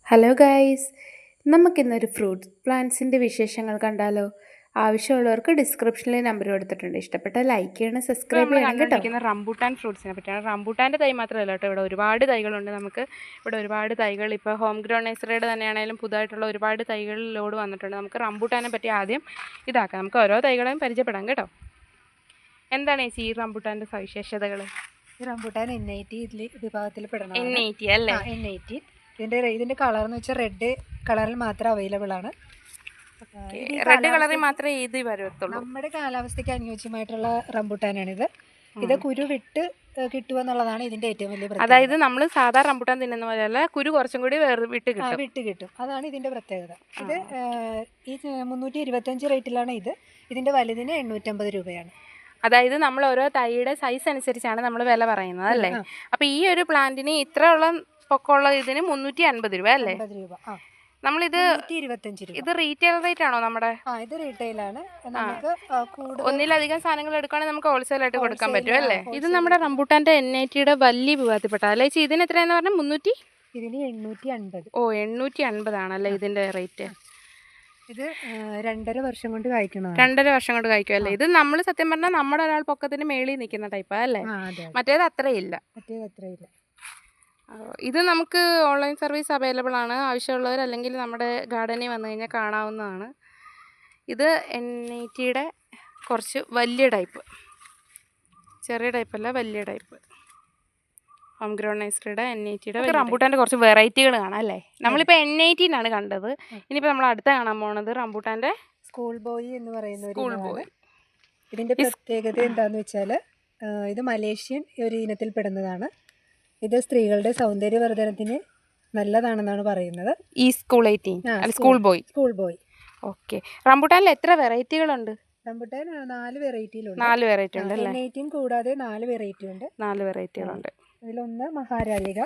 Hello guys, നമുക്കിന്നൊരു fruits പ്ലാന്റ്സിൻ്റെ വിശേഷങ്ങൾ കണ്ടാലോ? ആവശ്യമുള്ളവർക്ക് ഡിസ്ക്രിപ്ഷനിൽ നമ്പർ കൊടുത്തിട്ടുണ്ട്. ഇഷ്ടപ്പെട്ട ലൈക്ക് ചെയ്യണം, സബ്സ്ക്രൈബ് ചെയ്യണം കേട്ടോ. റംബൂട്ടാൻ ഫ്രൂട്ട്സിനെ പറ്റിയാണ്. റംബൂട്ടാൻ്റെ തൈ മാത്രമല്ല കേട്ടോ, ഇവിടെ ഒരുപാട് തൈകളുണ്ട്. നമുക്ക് ഇവിടെ ഒരുപാട് തൈകൾ ഇപ്പോൾ ഹോം ഗ്രൗൺ നഴ്സറിയുടെ തന്നെയാണെങ്കിലും പുതുതായിട്ടുള്ള ഒരുപാട് തൈകൾ ലോഡ് വന്നിട്ടുണ്ട്. നമുക്ക് റംബൂട്ടാനെ പറ്റി ആദ്യം ഇതാക്കാം. നമുക്ക് ഓരോ തൈകളെയും പരിചയപ്പെടാം കേട്ടോ. എന്താണ് ചേച്ചി ഈ റംബൂട്ടാൻ്റെ സവിശേഷതകൾ? ഈ റംബൂട്ടാൻ N80 വിഭാഗത്തിൽ പെടണം. N80 അല്ലേ? N80. ഇതിന്റെ കളർ എന്ന് വെച്ചാൽ റെഡ് കളറിൽ മാത്രം അവൈലബിൾ ആണ്. റെഡ് കളറിൽ മാത്രമേ ഇത് വരത്തുള്ളൂ. നമ്മുടെ കാലാവസ്ഥയ്ക്ക് അനുയോജ്യമായിട്ടുള്ള റംബൂട്ടാനാണിത്. ഇത് കുരു വിട്ട് കിട്ടുക എന്നുള്ളതാണ് ഇതിന്റെ ഏറ്റവും വലിയ പ്രത്യേകത. അതായത് നമ്മൾ സാധാരണ റംബൂട്ടാൻ തിന്നുന്ന പോലെയല്ല, കുരു കുറച്ചും കൂടി വിട്ട് കിട്ടും. അതാണ് ഇതിന്റെ പ്രത്യേകത. ഇത് ഈ 325 റേറ്റിലാണ് ഇത്. ഇതിന്റെ വലുതിന് 850 രൂപയാണ്. അതായത് നമ്മൾ ഓരോ തൈയുടെ സൈസ് അനുസരിച്ചാണ് നമ്മൾ വില പറയുന്നത് അല്ലേ? അപ്പൊ ഈ ഒരു പ്ലാന്റിന് ഇത്രയുള്ള പൊക്കമുള്ള ഇതിന് 350 രൂപ അല്ലേ? നമ്മളിത് ഇത് റീറ്റെയിൽ റേറ്റ് ആണോ നമ്മുടെ? ഇത് റീറ്റെയിൽ ആണ്. ഒന്നിലധികം സാധനങ്ങൾ എടുക്കുകയാണെങ്കിൽ നമുക്ക് ഹോൾസെയിൽ ആയിട്ട് കൊടുക്കാൻ പറ്റും അല്ലേ? ഇത് നമ്മുടെ റംബൂട്ടാന്റെ N80 വലിയ വിഭാഗത്തിൽപ്പെട്ട അല്ലേ? ഇതിന് എത്രയാന്ന് പറഞ്ഞാൽ 300? ഇതിന് 850. ഓ, 850 ആണല്ലേ ഇതിന്റെ റേറ്റ്? ഇത് 2.5 വർഷം കൊണ്ട് കായ്ക്കണം. 2.5 വർഷം കൊണ്ട് കായ്ക്കും അല്ലേ? ഇത് നമ്മൾ സത്യം പറഞ്ഞാൽ നമ്മുടെ ഒരാൾ പൊക്കത്തിന് മേളിൽ നിൽക്കുന്ന ടൈപ്പാ അല്ലേ? മറ്റേത് അത്രയില്ല. ഇത് നമുക്ക് ഓൺലൈൻ സർവീസ് അവൈലബിൾ ആണ്. ആവശ്യമുള്ളവർ അല്ലെങ്കിൽ നമ്മുടെ ഗാർഡനിൽ വന്നു കഴിഞ്ഞാൽ കാണാവുന്നതാണ്. ഇത് N80 കുറച്ച് വലിയ ടൈപ്പ്, ചെറിയ ടൈപ്പല്ല, വലിയ ടൈപ്പ്. ഹോം ഗ്രൗൺ നഴ്സറിയുടെ N80 റംബൂട്ടാൻ്റെ കുറച്ച് വെറൈറ്റികൾ കാണാം അല്ലേ? നമ്മളിപ്പോൾ N80 കണ്ടത്. ഇനിയിപ്പോൾ നമ്മൾ അടുത്ത കാണാൻ പോണത് റംബൂട്ടാൻ്റെ സ്കൂൾ ബോയ് എന്ന് പറയുന്ന സ്കൂൾ ബോയ്. ഇതിൻ്റെ പ്രത്യേകത എന്താണെന്ന് വെച്ചാൽ ഇത് മലേഷ്യൻ ഒരു ഇനത്തിൽ പെടുന്നതാണ്. ഇത് സ്ത്രീകളുടെ സൗന്ദര്യവർദ്ധനത്തിന് നല്ലതാണെന്നാണ് പറയുന്നത്. ഈ സ്കൂൾ ബോയ്. ഓക്കെ. റംബൂട്ടാനിൽ എത്ര വെറൈറ്റികളുണ്ട്? റംബൂട്ടാൻ 4 വെറൈറ്റിയിലുണ്ട്. 4 വെറൈറ്റി ഉണ്ട് അല്ലേ? N18 കൂടാതെ 4 വെറൈറ്റി ഉണ്ട്. 4 വെറൈറ്റികളുണ്ട്. ഇതിലൊന്ന് മഹാരാളിക.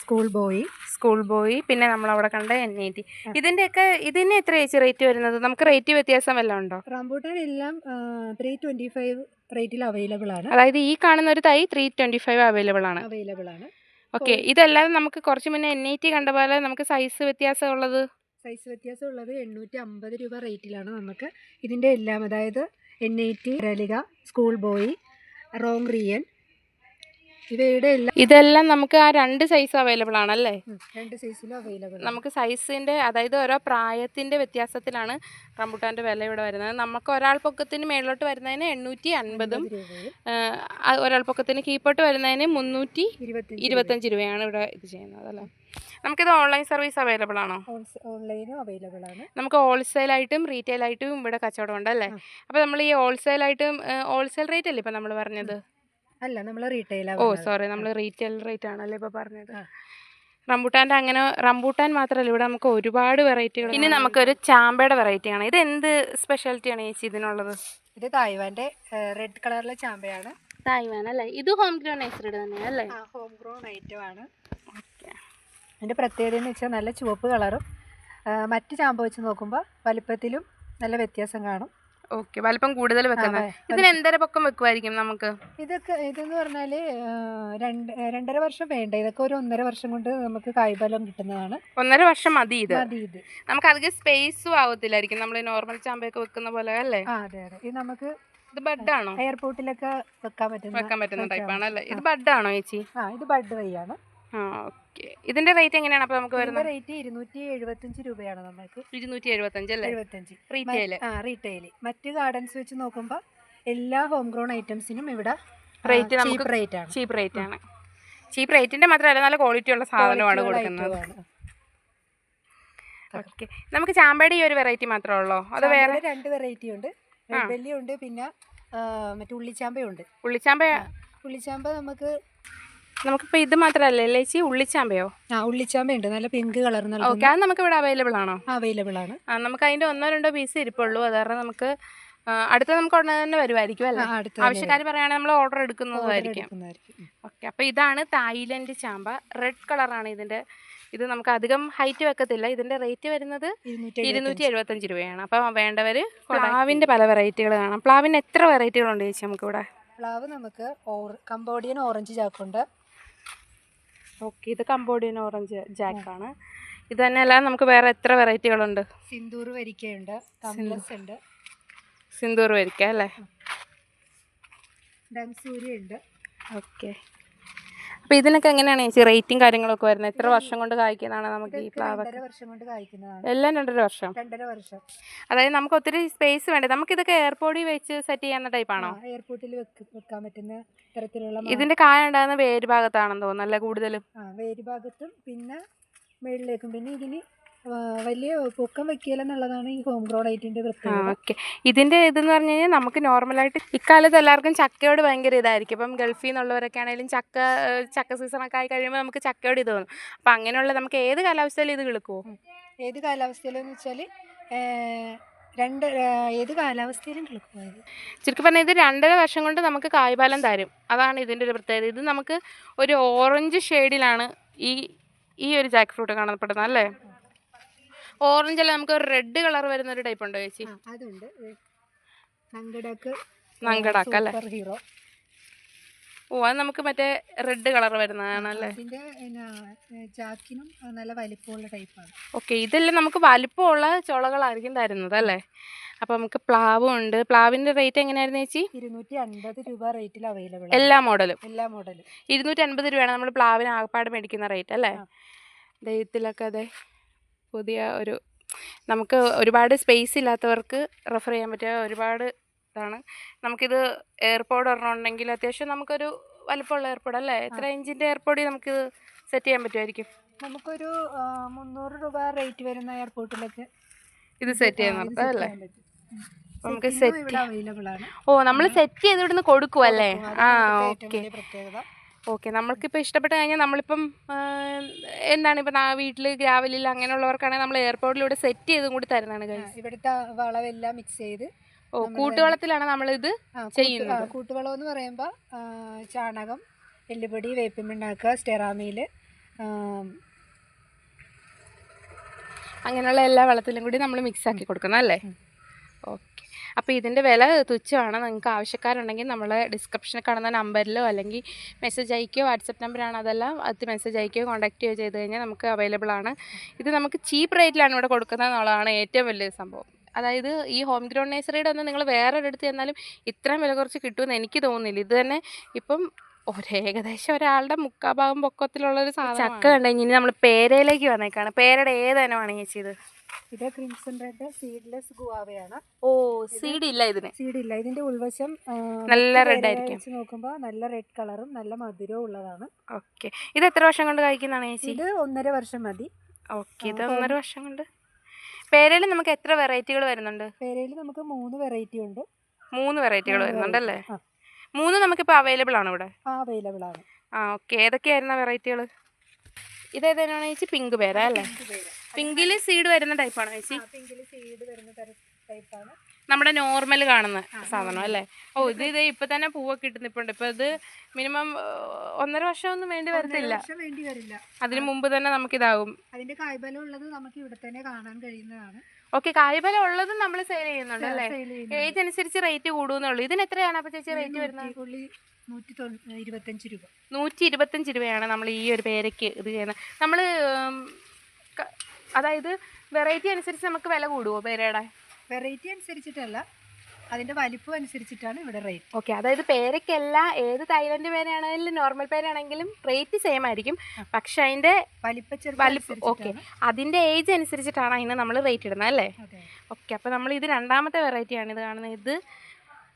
സ്കൂൾ ബോയ് പിന്നെ നമ്മളവിടെ കണ്ട N80. ഇതിന് എത്ര റേറ്റ് വരുന്നത്? നമുക്ക് റേറ്റ് വ്യത്യാസം വല്ലതും ഉണ്ടോ? റംബൂട്ടാൻ എല്ലാം 325 റേറ്റിൽ അവൈലബിൾ ആണ്. അതായത് ഈ കാണുന്ന ഒരു തൈ 325 അവൈലബിൾ ആണ്. ഓക്കെ. ഇതല്ലാതെ നമുക്ക് കുറച്ച് മുന്നേ N80 കണ്ട പോലെ നമുക്ക് സൈസ് വ്യത്യാസമുള്ളത് 850 രൂപ റേറ്റിലാണ് നമുക്ക് ഇതിൻ്റെ എല്ലാം. അതായത് N80, രലിക, സ്കൂൾ ബോയ്, റോങ്റിയൻ, ഇതെല്ലാം നമുക്ക് ആ 2 സൈസ് അവൈലബിൾ ആണല്ലേ? 2 സൈസിലും അവൈലബിൾ. നമുക്ക് സൈസിന്റെ അതായത് ഓരോ പ്രായത്തിന്റെ വ്യത്യാസത്തിലാണ് റംബൂട്ടാന്റെ വില ഇവിടെ വരുന്നത്. നമുക്ക് ഒരാൾ പൊക്കത്തിന് മേളിലോട്ട് വരുന്നതിന് 850, ഒരാൾ പൊക്കത്തിന് കീപ്പോട്ട് വരുന്നതിന് 325 രൂപയാണ് ഇവിടെ ഇത് ചെയ്യുന്നത് അല്ലേ? നമുക്കിത് ഓൺലൈൻ സർവീസ് അവൈലബിൾ ആണോ? ഓൺലൈനും അവൈലബിൾ ആണ്. നമുക്ക് ഹോൾസെയിലായിട്ടും റീറ്റെയിൽ ആയിട്ടും ഇവിടെ കച്ചവടം ഉണ്ട് അല്ലേ? അപ്പോൾ നമ്മൾ ഈ ഹോൾസെയിലായിട്ടും ഹോൾസെയിൽ റേറ്റ് അല്ലേ ഇപ്പം നമ്മൾ പറഞ്ഞത്? അല്ല, നമ്മൾ റീറ്റെയിൽ. നമ്മൾ റീറ്റെയിൽ റേറ്റ് ആണല്ലേ ഇപ്പോൾ പറഞ്ഞത്. റംബൂട്ടാൻ മാത്രമല്ല, ഇവിടെ നമുക്ക് ഒരുപാട് വെറൈറ്റികൾ. ഇനി നമുക്കൊരു ചാമ്പയുടെ വെറൈറ്റി ആണ്. ഇത് എന്ത് സ്പെഷ്യാലിറ്റിയാണ് ചേച്ചി ഇതിനുള്ളത്? ഇത് തായ്വാന്റെ റെഡ് കളറിലെ ചാമ്പയാണ്. തായ്വാൻ അല്ലേ? ഇത് ഹോം ഗ്രൗൺ നഴ്സറിയുടെ തന്നെയല്ലേ? ഹോം ഗ്രൗൺ ഐറ്റം ആണ്. അതിൻ്റെ പ്രത്യേകത എന്ന് വെച്ചാൽ നല്ല ചുവപ്പ് കളറും മറ്റ് ചാമ്പ വെച്ച് നോക്കുമ്പോൾ വലിപ്പത്തിലും നല്ല വ്യത്യാസം കാണും. ഓക്കെ. വലിപ്പം കൂടുതൽ വെക്കുന്നത്. ഇതിന് എന്തര പൊക്കം വെക്കുമായിരിക്കും നമുക്ക്? ഇതെന്ന് പറഞ്ഞാൽ 2.5 വർഷം വേണ്ട. ഇതൊക്കെ ഒരു 1.5 വർഷം കൊണ്ട് നമുക്ക് കായ്ഫലം കിട്ടുന്നതാണ്. 1.5 വർഷം മതി ഇത്. നമുക്ക് അധികം സ്പേസും ആവത്തില്ലായിരിക്കും നമ്മൾ നോർമൽ ചാമ്പയൊക്കെ വെക്കുന്ന പോലെ അല്ലേ? അതെ. ഇത് നമുക്ക് ഇത് ബഡാണോ? എയർപോർട്ടിലൊക്കെ വെക്കാൻ പറ്റുന്ന ടൈപ്പാണ് അല്ലേ? ഇത് ബഡാണോ ചേച്ചി? ഇത് ബഡ് തൈയാണ്. ഓക്കെ. ഇതിന്റെ റേറ്റ് എങ്ങനെയാണ് അപ്പോൾ നമുക്ക് വരുന്നത്? റേറ്റ് 275 രൂപയാണ് നമുക്ക്. 275 അല്ലേ? റീറ്റെയിൽ. മറ്റ് ഗാർഡൻസ് വെച്ച് നോക്കുമ്പോൾ എല്ലാ ഹോം ഗ്രോൺ ഐറ്റംസിനും ഇവിടെ റേറ്റ് ചീപ്പ് റേറ്റ് ആണ്. ചീപ്പ് റേറ്റിന്റെ മാത്രമല്ല, നല്ല ക്വാളിറ്റി ഉള്ള സാധനമാണ് കൊടുക്കുന്നത്. ഓക്കെ. നമുക്ക് ചാമ്പയുടെ ഈ ഒരു വെറൈറ്റി മാത്രമേ ഉള്ളൂ? അത് വേറെ 2 വെറൈറ്റി ഉണ്ട്. ഉണ്ട്, പിന്നെ മറ്റേ ഉള്ളിച്ചാമ്പയുണ്ട്. ഉള്ളിച്ചാമ്പ നമുക്കിപ്പോൾ ഇത് മാത്രമല്ലേ ചേച്ചി? ഉള്ളിച്ചാമ്പയോ? ഉള്ളിച്ചാമ്പയുണ്ട്, നല്ല പിങ്ക് കളർ. ഓക്കെ. അത് നമുക്ക് ഇവിടെ അവൈലബിൾ ആണോ? അവൈലബിൾ ആണ്. നമുക്ക് അതിൻ്റെ 1-2 പീസ് ഇരിപ്പുള്ളൂ. അത് കാരണം നമുക്ക് അടുത്ത നമുക്ക് ഉടനെ തന്നെ വരുമായിരിക്കും അല്ലേ? ആവശ്യക്കാർ പറയുകയാണെങ്കിൽ നമ്മൾ ഓർഡർ എടുക്കുന്നതായിരിക്കും. ഓക്കെ. അപ്പോൾ ഇതാണ് തായ്ലൻഡ് ചാമ്പ. റെഡ് കളറാണ് ഇത് നമുക്ക് അധികം ഹൈറ്റ് വെക്കത്തില്ല. ഇതിൻ്റെ റേറ്റ് വരുന്നത് 275 രൂപയാണ്. അപ്പം വേണ്ടവർ പ്ലാവിൻ്റെ പല വെറൈറ്റികൾ കാണാം. പ്ലാവിന് എത്ര വെറൈറ്റികളുണ്ട് ചേച്ചി നമുക്കിവിടെ? പ്ലാവ് നമുക്ക് കംബോഡിയൻ ഓറഞ്ച് ജാക്കുണ്ട്. ഓക്കെ, ഇത് കംബോഡിയൻ ഓറഞ്ച് ജാക്കാണ്. ഇത് തന്നെയല്ല നമുക്ക് വേറെ എത്ര വെറൈറ്റികളുണ്ട്? സിന്ദൂർ വരിക്കയുണ്ട്, കംലസ് ഉണ്ട്, സിന്ദൂർ വരിക്ക അല്ലേ? ഡംസൂരി ഉണ്ട്. ഓക്കെ, അപ്പോൾ ഇതിനൊക്കെ എങ്ങനെയാണ് ചേച്ചി റേറ്റും കാര്യങ്ങളൊക്കെ വരുന്നത്? എത്ര വർഷം കൊണ്ട് കായ്ക്കുന്നതാണ് നമുക്ക് ഈ പ്ലാവ്? 2.5 വർഷം കൊണ്ട് കായ്ക്കുന്നതാണ്. എല്ലാം 2.5 വർഷം? 2.5 വർഷം. അതായത് നമുക്ക് ഒത്തിരി സ്പേസ് വേണ്ടേ? നമുക്കിതൊക്കെ എയർപോർട്ടിൽ വെച്ച് സെറ്റ് ചെയ്യുന്ന ടൈപ്പാണോ? എയർപോർട്ടിൽ വെക്കാൻ പറ്റുന്ന തരത്തിലുള്ള. ഇതിൻ്റെ കായ ഉണ്ടാകുന്ന വേര് ഭാഗത്താണെന്ന് തോന്നുന്നു അല്ലേ കൂടുതലും? വേര് ഭാഗത്തും പിന്നെ മേളിലേക്കും. പിന്നെ ഇതിന് വലിയ പൊക്കം വെക്കില്ലെന്നുള്ളതാണ് ഈ ഹോം ഗ്രോൺ ഐറ്റിൻ്റെ പ്രത്യേകത. ഓക്കെ, ഇതിൻ്റെ ഇതെന്ന് പറഞ്ഞു കഴിഞ്ഞാൽ നമുക്ക് നോർമലായിട്ട് ഇക്കാലത്ത് എല്ലാവർക്കും ചക്കയോട് ഭയങ്കര ഇതായിരിക്കും. ഇപ്പം ഗൾഫിൽ നിന്നുള്ളവരൊക്കെ ആണെങ്കിലും ചക്ക സീസണൊക്കെ ആയി കഴിയുമ്പോൾ നമുക്ക് ചക്കയോട് ഇത് തോന്നും. അപ്പം അങ്ങനെയുള്ള നമുക്ക് ഏത് കാലാവസ്ഥയിലും ഇത് കിളുക്കുമോ? ഏത് കാലാവസ്ഥയിലെന്ന് വെച്ചാൽ ഏത് കാലാവസ്ഥയിലും കിളുക്കും. ചുരുക്കി പറഞ്ഞാൽ ഇത് 2.5 വർഷം കൊണ്ട് നമുക്ക് കായ്ഫലം തരും. അതാണ് ഇതിൻ്റെ ഒരു പ്രത്യേകത. ഇത് നമുക്ക് ഒരു ഓറഞ്ച് ഷെയ്ഡിലാണ് ഈ ഒരു ജാക്ക് ഫ്രൂട്ട് കാണപ്പെടുന്നത് അല്ലേ? ഓറഞ്ച് അല്ല, നമുക്ക് ഒരു റെഡ് കളർ വരുന്ന ഒരു ടൈപ്പ് ഉണ്ടോ ചേച്ചി? അതുണ്ട്. നങ്കടാക്ക് അല്ലേ? ഹീറോ. ഓ, അത് നമുക്ക് മറ്റേ റെഡ് കളർ വരുന്നതാണല്ലേ? ഇതിന്റെ ജാക്കിനും നല്ല വലിപ്പമുള്ള ടൈപ്പാണ്. ഓക്കെ, ഇതെല്ലാം നമുക്ക് വലിപ്പമുള്ള ചുളകളായിരിക്കും തരുന്നത് അല്ലേ? അപ്പോൾ നമുക്ക് പ്ലാവും ഉണ്ട്. പ്ലാവിൻ്റെ റേറ്റ് എങ്ങനെയായിരുന്നു ചേച്ചി? 250 രൂപ റേറ്റിൽ അവൈലബിൾ. എല്ലാ മോഡലും? 250 രൂപയാണ് നമ്മൾ പ്ലാവിന് ആകപ്പാട് മേടിക്കുന്ന റേറ്റ് അല്ലേ? ദൈവത്തിലൊക്കെ അതെ പുതിയ ഒരു നമുക്ക് ഒരുപാട് സ്പേസ് ഇല്ലാത്തവർക്ക് റെഫർ ചെയ്യാൻ പറ്റിയ ഒരുപാട് ഇതാണ്. നമുക്കിത് എയർപോർട്ട് ഒരെണ്ണമുണ്ടെങ്കിൽ അത്യാവശ്യം നമുക്കൊരു വലുപ്പമുള്ള എയർപോർട്ട് അല്ലേ? എത്ര ഇഞ്ചിൻ്റെ എയർപോർട്ടിൽ നമുക്കിത് സെറ്റ് ചെയ്യാൻ പറ്റുമായിരിക്കും? നമുക്കൊരു 300 രൂപ റേറ്റ് വരുന്ന എയർപോർട്ടിലൊക്കെ ഇത് സെറ്റ് ചെയ്യാൻ നടത്താം അല്ലേ? നമുക്ക് സെറ്റ് അവൈലബിൾ ആണ്. ഓ, നമ്മൾ സെറ്റ് ചെയ്ത് ഇവിടുന്ന് കൊടുക്കുമല്ലേ? ഓക്കെ. പ്രത്യേകത. ഓക്കെ, നമ്മൾക്കിപ്പോൾ ഇഷ്ടപ്പെട്ട് കഴിഞ്ഞാൽ നമ്മളിപ്പം എന്താണ് ഇപ്പം വീട്ടിൽ ഗ്രാവലിൽ അങ്ങനെയുള്ളവർക്കാണെങ്കിൽ നമ്മൾ എയർപോർട്ടിലൂടെ സെറ്റ് ചെയ്തും കൂടി തരുന്നതാണ്. ഇവിടുത്തെ വളമെല്ലാം മിക്സ് ചെയ്ത്. ഓ, കൂട്ടുവളത്തിലാണ് നമ്മളിത് ചെയ്യുന്നത്. കൂട്ടുവളം എന്ന് പറയുമ്പോൾ ചാണകം, എല്ലുപൊടി, വേപ്പിൻ പിണ്ണാക്ക്, സ്റ്റെറാമീൽ, അങ്ങനെയുള്ള എല്ലാ വളത്തിലും കൂടി നമ്മൾ മിക്സ് ആക്കി കൊടുക്കണം അല്ലേ? ഓക്കെ, അപ്പോൾ ഇതിൻ്റെ വില തുച്ഛമാണ്. നിങ്ങൾക്ക് ആവശ്യക്കാരുണ്ടെങ്കിൽ നമ്മളെ ഡിസ്ക്രിപ്ഷനിൽ കാണുന്ന നമ്പറിലോ അല്ലെങ്കിൽ മെസ്സേജ് അയക്കുകയോ, വാട്സപ്പ് നമ്പറാണ് അതെല്ലാം, അത് മെസ്സേജ് അയക്കുകയോ കോൺടാക്ട് ചെയ്യുകയോ ചെയ്ത് കഴിഞ്ഞാൽ നമുക്ക് അവൈലബിൾ ആണ്. ഇത് നമുക്ക് ചീപ്പ് റേറ്റിലാണ് ഇവിടെ കൊടുക്കുന്നത് എന്നുള്ളതാണ് ഏറ്റവും വലിയ സംഭവം. അതായത് ഈ ഹോം ഗ്രോൺ നേഴ്സറിയുടെ ഒന്നും നിങ്ങൾ വേറെ ഒരിടത്ത് ചെന്നാലും ഇത്രയും വില കുറച്ച് കിട്ടുമെന്ന് എനിക്ക് തോന്നുന്നില്ല. ഇത് തന്നെ ഇപ്പം ഏകദേശം ഒരാളുടെ 3/4 ഭാഗം പൊക്കത്തിലുള്ളൊരു സാധനം. ചക്ക കണ്ടു കഴിഞ്ഞാൽ നമ്മൾ പേരയിലേക്ക് വന്നേക്കാണ്. പേരയുടെ ഏത് ഇനമാണ് ചേച്ചി ഇത്? ഇത് ക്രിംസൺ റെഡ് സീഡ്ലെസ് ഗുവാവയാണ്. ഓ, സീഡ് ഇല്ല ഇതിന്? സീഡ് ഇല്ല. ഇതിന്റെ ഉൾവശം നല്ല റെഡ് ആയിരിക്കും. നോക്കുമ്പോൾ നല്ല റെഡ് കളറും നല്ല മധുരവും ഉള്ളതാണ്. ഓക്കെ, ഇത് എത്ര വർഷം കൊണ്ട് കഴിക്കുന്നതാണ് ചേച്ചി? ഇത് 1.5 വർഷം മതി. ഓക്കെ, ഇത് 1.5 വർഷം കൊണ്ട്. പേരയിൽ നമുക്ക് എത്ര വെറൈറ്റികൾ വരുന്നുണ്ട്? പേരയിൽ നമുക്ക് 3 വെറൈറ്റി ഉണ്ട്. 3 വെറൈറ്റികൾ വരുന്നുണ്ടല്ലേ? 3 നമുക്കിപ്പോൾ അവൈലബിൾ ആണ് ഇവിടെ? അവൈലബിൾ ആണ്. ഓക്കെ, ഏതൊക്കെയായിരുന്ന വെറൈറ്റികൾ? ഇതേതാണ് ചേച്ചി? പിങ്ക് പേര അല്ലേ? പിങ്കിൽ സീഡ് വരുന്ന ടൈപ്പാണ് ചേച്ചി? പിങ്കിൽ സീഡ് വരുന്ന ടൈപ്പാണ്. നമ്മുടെ നോർമൽ കാണുന്ന സാധനം അല്ലേ? ഓ, ഇത് ഇപ്പം തന്നെ പൂവൊക്കെ ഇട്ടുന്നിപ്പുണ്ട്. ഇപ്പം ഇത് മിനിമം 1.5 വർഷമൊന്നും വേണ്ടി വരത്തില്ല. അതിന് മുമ്പ് തന്നെ നമുക്കിതാകും. അതിന്റെ കായ്ഫലം ഉള്ളത് നമുക്ക് ഇവിടെ തന്നെ കാണാൻ കഴിയുന്നതാണ്. ഓക്കെ, കായ്ഫലം ഉള്ളതും നമ്മൾ സെയിൽ ചെയ്യുന്നുണ്ട് അല്ലേ? ഏജ് അനുസരിച്ച് റേറ്റ് കൂടുന്നുള്ളൂ. ഇതിന് എത്രയാണ് അപ്പോൾ ചേച്ചി റേറ്റ് വരുന്നത്? 125 രൂപ. 125 രൂപയാണ് നമ്മൾ ഈ ഒരു പേരയ്ക്ക് ഇത് ചെയ്യുന്നത്. നമ്മൾ അതായത് വെറൈറ്റി അനുസരിച്ച് നമുക്ക് വില കൂടുമോ പേരയുടെ? വെറൈറ്റി അനുസരിച്ചിട്ടല്ല, അതിന്റെ വലിപ്പം അനുസരിച്ചിട്ടാണ് ഇവിടെ റേറ്റ്. ഓക്കെ, അതായത് പേരയ്ക്കല്ല, ഏത് തായ്ലൻഡ് പേരയാണെങ്കിലും നോർമൽ പേരാണെങ്കിലും റേറ്റ് സെയിം ആയിരിക്കും. പക്ഷെ അതിന്റെ വലിപ്പം ഓക്കെ, അതിന്റെ ഏജ് അനുസരിച്ചിട്ടാണ് അതിന് നമ്മൾ റേറ്റ് ഇടുന്നത് അല്ലേ? ഓക്കെ, അപ്പോൾ നമ്മൾ ഇത് രണ്ടാമത്തെ വെറൈറ്റിയാണ് ഇത് കാണുന്നത്. ഇത്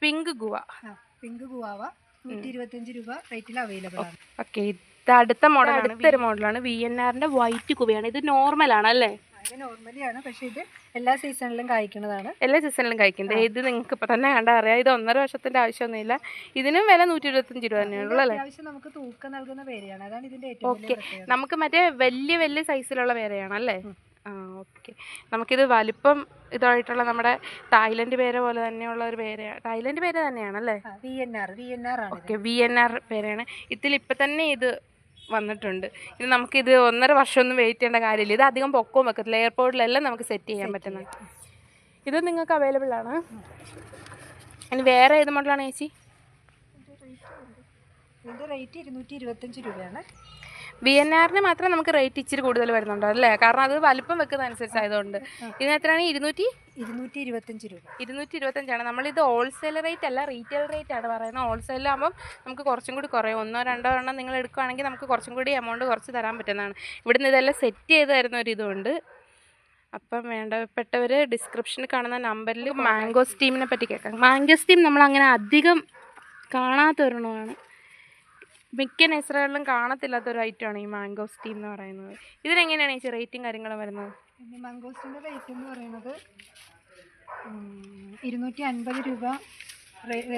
പിങ്ക് ഗുവാവ 125 രൂപ റേറ്റിൽ അവൈലബിൾ ആണ്. ഓക്കെ, ഇത് അടുത്ത മോഡലാണ്. അടുത്തൊരു മോഡലാണ് VNRന്റെ വൈറ്റ് കുവയാണ്. ഇത് നോർമലാണ് അല്ലേ? ഇത് നോർമലിയാണ്, പക്ഷെ ഇത് എല്ലാ സീസണിലും കായ്ക്കുന്നതാണ്. എല്ലാ സീസണിലും കായ്ക്കുന്നത്. ഇത് നിങ്ങൾക്ക് ഇപ്പം തന്നെ കണ്ടാൽ അറിയാം. ഇത് 1.5 വർഷത്തിന്റെ ആവശ്യമൊന്നുമില്ല. ഇതിനും വില 125 രൂപ തന്നെയുള്ളൂ അല്ലേ? അത്യാവശ്യം നമുക്ക് തൂക്കം നൽകുന്ന പേരയാണ്. അതാണ് ഇതിന്റെ ഏറ്റവും ഓക്കെ, നമുക്ക് മറ്റേ വലിയ സൈസിലുള്ള പേരയാണ് അല്ലേ? ഓക്കെ, നമുക്കിത് വലിപ്പം ഇതായിട്ടുള്ള നമ്മുടെ തായ്ലൻഡ് പേര പോലെ തന്നെയുള്ള ഒരു പേരയാണ്. തായ്ലൻഡ് പേര തന്നെയാണല്ലേ? VNR ആണ്. Okay, VNR പേരയാണ്. ഇതിൽ ഇപ്പം തന്നെ ഇത് വന്നിട്ടുണ്ട്. ഇനി നമുക്കിത് 1.5 വർഷമൊന്നും വെയിറ്റ് ചെയ്യേണ്ട കാര്യമില്ല. ഇത് അധികം പൊക്കവും വെക്കത്തില്ല, എയർപോർട്ടിലെല്ലാം നമുക്ക് സെറ്റ് ചെയ്യാൻ പറ്റുന്നത്. ഇത് നിങ്ങൾക്ക് അവൈലബിൾ ആണ്. ഇനി വേറെ ഏത് മോഡലാണ് ചേച്ചി? ഇതിൻ്റെ റേറ്റ് 225 രൂപയാണ്. VNRന് മാത്രം നമുക്ക് റേറ്റ് ഇച്ചിരി കൂടുതൽ വരുന്നുണ്ടോ അല്ലേ? കാരണം അത് വലിപ്പം വെക്കുന്ന അനുസരിച്ചായതുകൊണ്ട്. ഇതിന് എത്രയാണ്? 225 രൂപ. 225ആണ്. നമ്മളിത് ഹോൾസെയിൽ റേറ്റ് അല്ല, റീറ്റെയിൽ റേറ്റ് ആണ് പറയുന്നത്. ഹോൾസെയിലാകുമ്പം നമുക്ക് കുറച്ചും കൂടി കുറയും. 1-2 എണ്ണം നിങ്ങൾ എടുക്കുകയാണെങ്കിൽ നമുക്ക് കുറച്ചും കൂടി എമൗണ്ട് കുറച്ച് തരാൻ പറ്റുന്നതാണ്. ഇവിടുന്ന് ഇതെല്ലാം സെറ്റ് ചെയ്ത് തരുന്ന ഒരു ഇതുണ്ട്. അപ്പം വേണ്ടപ്പെട്ടവർ ഡിസ്ക്രിപ്ഷനിൽ കാണുന്ന നമ്പറിൽ മാംഗോ സ്റ്റീമിനെ പറ്റി കേൾക്കാം. മാംഗോ സ്റ്റീം നമ്മളങ്ങനെ അധികം കാണാത്തൊരെണ്ണമാണ്. മിക്ക നഴ്സറികളിലും കാണത്തില്ലാത്തൊരു ഐറ്റമാണ് ഈ മാംഗോ സ്റ്റീം എന്ന് പറയുന്നത്. ഇതിനെങ്ങനെയാണ് ചേച്ചി റേറ്റും കാര്യങ്ങളും വരുന്നത്? പിന്നെ മാംഗോസ്റ്റിൻ്റെ റേറ്റ് എന്ന് പറയുന്നത് 250 രൂപ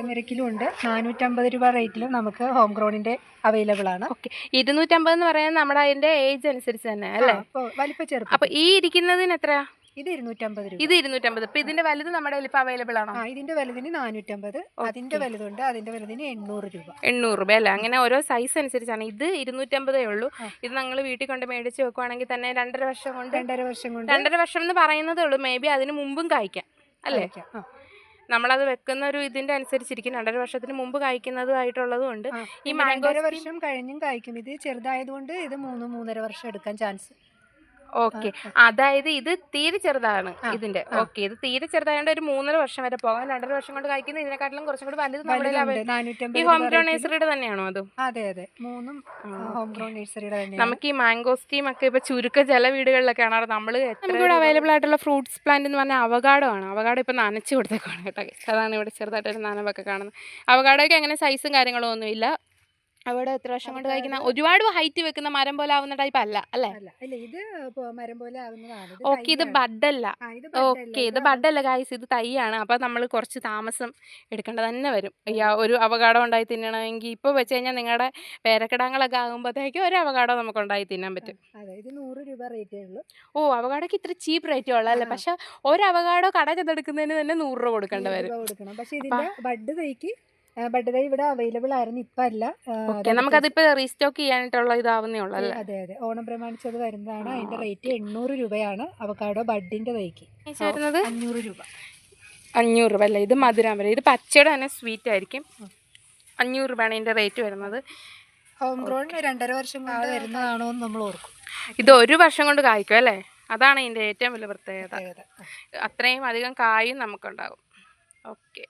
നിരക്കിലും ഉണ്ട്, 450 രൂപ റേറ്റിലും നമുക്ക് ഹോം ഗ്രൗണ്ടിൻ്റെ അവൈലബിൾ ആണ്. ഓക്കെ, 250 എന്ന് പറയുന്നത് നമ്മുടെ അതിൻ്റെ ഏജ് അനുസരിച്ച് തന്നെ അല്ലേ? അപ്പോൾ വലിപ്പം ചെറുപ്പം. അപ്പോൾ ഈ ഇരിക്കുന്നതിന് എത്രയാ? ഇത് 250 രൂപ. ഇത് 250. ഇപ്പം ഇതിൻ്റെ വലുത് നമ്മുടെ കയ്യിൽ ഇപ്പോൾ അവൈലബിൾ ആണോ? ഇതിൻ്റെ വലുതിന് 450, അതിൻ്റെ വലുതുണ്ട്, അതിൻ്റെ വലുതിന് 800 രൂപ. 800 രൂപ അല്ലേ? അങ്ങനെ ഓരോ സൈസ് അനുസരിച്ചാണ്. ഇത് 250 ഉള്ളൂ. ഇത് നിങ്ങൾ വീട്ടിൽ കൊണ്ട് മേടിച്ച് വെക്കുവാണെങ്കിൽ തന്നെ 2.5 വർഷം കൊണ്ട് 2.5 വർഷം എന്ന് പറയുന്നതേ ഉള്ളൂ. മേ ബി അതിന് മുമ്പും കായ്ക്കാം അല്ലേ? നമ്മളത് വെക്കുന്ന ഒരു ഇതിൻ്റെ അനുസരിച്ചിരിക്കും. 2.5 വർഷത്തിന് മുമ്പ് കായ്ക്കുന്നതുമായിട്ടുള്ളതും ഉണ്ട്. ഈ മാംഗോ 2.5 വർഷം കഴിഞ്ഞും കായ്ക്കും. ഇത് ചെറുതായതുകൊണ്ട് ഇത് 3-3.5 വർഷം എടുക്കാൻ ചാൻസ്. ഓക്കെ, അതായത് ഇത് തീരെ ചെറുതാണ് ഇതിന്റെ. ഓക്കെ, ഇത് തീരെ ചെറുതായതുകൊണ്ട് ഒരു 3.5 വർഷം വരെ പോകാം. 2.5 വർഷം കൊണ്ട് കഴിക്കുന്ന ഇതിനെക്കാട്ടിലും കുറച്ചും കൂടി വലുത് നമ്മുടെ ഈ ഹോം ഗ്രൗണ്ട് നഴ്സറിയുടെ തന്നെയാണോ അതും? അതെ, മൂന്നും ഹോം ഗ്രൗണ്ട് നഴ്സറിയുടെ തന്നെയാണ്. നമുക്ക് ഈ മാംഗോ സ്റ്റീം ഒക്കെ ഇപ്പൊ ചുരുക്ക ചില വീടുകളിലൊക്കെ ആണ് നമ്മൾ നമുക്കിവിടെ അവൈലബിൾ ആയിട്ടുള്ള ഫ്രൂട്ട്സ് പ്ലാന്റ് എന്ന് പറഞ്ഞാൽ അവകാഡോ ആണ്. അവകാഡോ ഇപ്പൊ നനച്ച് കൊടുത്തേക്കാണ് കേട്ടോ. അതാണ് ഇവിടെ ചെറുതായിട്ടൊരു നനവൊക്കെ കാണുന്നത്. അവകാഡോയ്ക്ക് അങ്ങനെ സൈസും കാര്യങ്ങളും ഒന്നുമില്ല. അവിടെ എത്ര വർഷം കൊണ്ട് കഴിക്കുന്ന ഒരുപാട് ഹൈറ്റ് വെക്കുന്ന മരം പോലെ ആവുന്ന ടൈപ്പ് അല്ല അല്ലേ? ഇത് മരം പോലെ ആവുന്നതാണ്. ഓക്കെ, ഇത് ബഡല്ല. ഓക്കെ, ഇത് ബഡല്ല ഗൈസ്, ഇത് തൈയാണ്. അപ്പം നമ്മൾ കുറച്ച് താമസം എടുക്കേണ്ടത് തന്നെ വരും. ഒരു അവകാഡോ ഉണ്ടായി തിന്നണമെങ്കിൽ ഇപ്പോൾ വെച്ച് കഴിഞ്ഞാൽ നിങ്ങളുടെ പേരക്കിടാങ്ങളൊക്കെ ആകുമ്പോഴത്തേക്കും ഒരു അവകാഡോ നമുക്ക് ഉണ്ടായി തിന്നാൻ പറ്റും. ഇത് 100 രൂപ റേറ്റേ ഉള്ളൂ. അവകാഡോക്ക് ഇത്ര ചീപ്പ് റേറ്റേ ഉള്ളൂ അല്ലേ? പക്ഷെ ഒരു അവകാഡോ കട ചെന്നെടുക്കുന്നതിന് തന്നെ 100 രൂപ കൊടുക്കേണ്ടി വരും. പക്ഷെ ഇതിന്റെ ബഡ് തൈ ഇവിടെ അവൈലബിൾ ആയിരുന്നു, ഇപ്പം അല്ല. നമുക്കതിപ്പോൾ റീസ്റ്റോക്ക് ചെയ്യാനായിട്ടുള്ള ഇതാവുന്നേ ഉള്ളൂ അല്ലേ? അതെ, ഓണം പ്രമാണിച്ചത് വരുന്നതാണ്. അതിന്റെ റേറ്റ് 800 രൂപയാണ് അവക്കാഡോ ബഡിന്റെ തൈക്ക്. 500 രൂപ. 500 രൂപ അല്ലേ? ഇത് മധുരാമ്പരം, ഇത് പച്ചയുടെ തന്നെ സ്വീറ്റ് ആയിരിക്കും. 500 രൂപയാണ് ഇതിന്റെ റേറ്റ് വരുന്നത്. ഹോം ഗ്രൗണ്ട് 2.5 വർഷം കൊണ്ട് വരുന്നതാണോ എന്ന് നമ്മൾ ഓർക്കും. ഇത് 1 വർഷം കൊണ്ട് കായ്ക്കും അല്ലേ? അതാണ് ഇതിന്റെ ഏറ്റവും വലിയ പ്രത്യേകത. അത്രയും അധികം കായും നമുക്കുണ്ടാകും. ഓക്കെ.